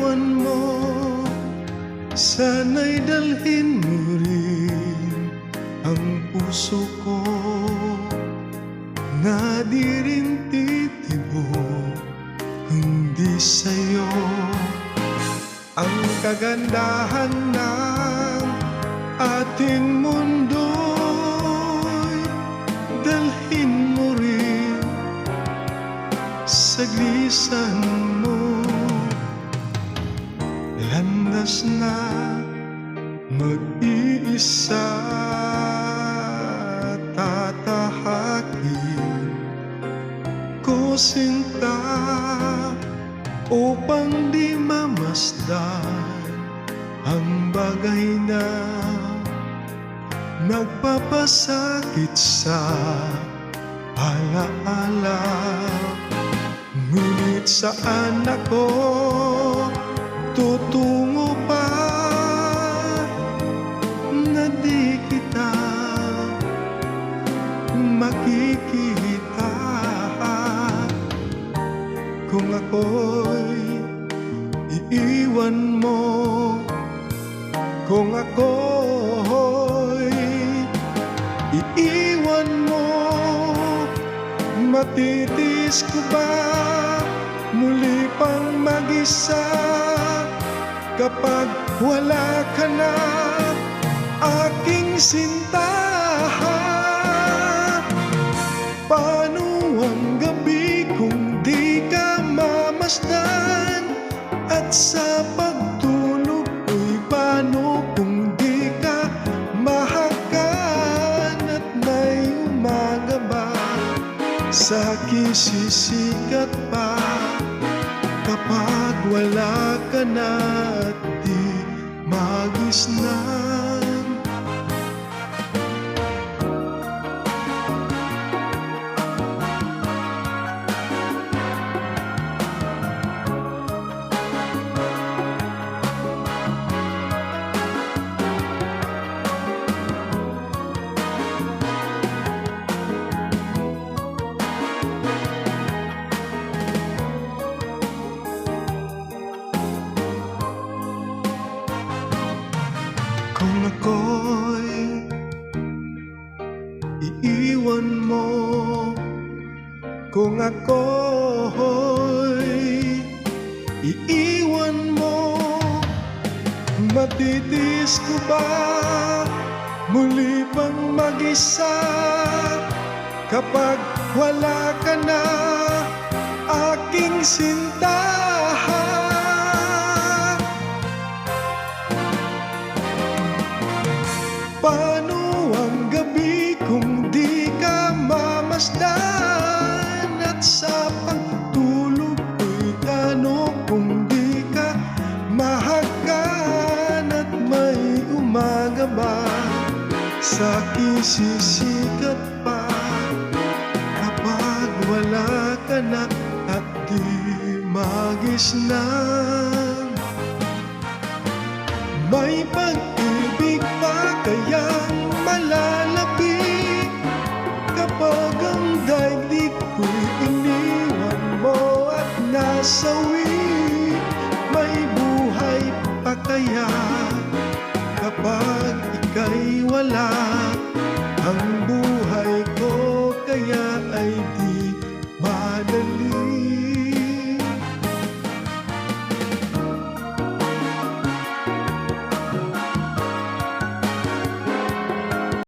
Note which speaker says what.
Speaker 1: iwan mo, sana'y dalhin mo rin ang puso ko na di rin titibok kundi sa'yo. Ang kagandahan ng ating mundo'y dalhin mo rin sa glisan mo. Landas na mag-iisa, tatahakin ko sinta upang di mamasdan ang bagay na nagpapasakit sa alaala. Ngunit saan ako tutungo pa na di kita makikita? Kung ako'y iiwan mo, kung ako'y iiwan mo, matitiis ko ba muli pang mag-isa kapag wala ka na, aking sinta? Paano ang gabi kung di ka mamasdan? At sa pagtulog ko'y paano kung di ka mahakan? At may umaga ba sa'kin sisikat pa kapag wala ka na at di magisnan? Kung ako'y iiwan mo, kung ako'y iiwan mo, matitiis ko ba muli pang mag-isa kapag wala ka na, aking sinta? Paano ang gabi kung di ka mamasdan? At sa pagtulog ko'y tanong kung di ka mahakan? At may umaga ba sa'kin sisikat pa kapag wala ka na at di magisnan? May pag-ibig pa kayang malalapit kapag ang daigdig ko'y iniwan mo at nasawi? May buhay pa kaya kapag ika'y wala? Ang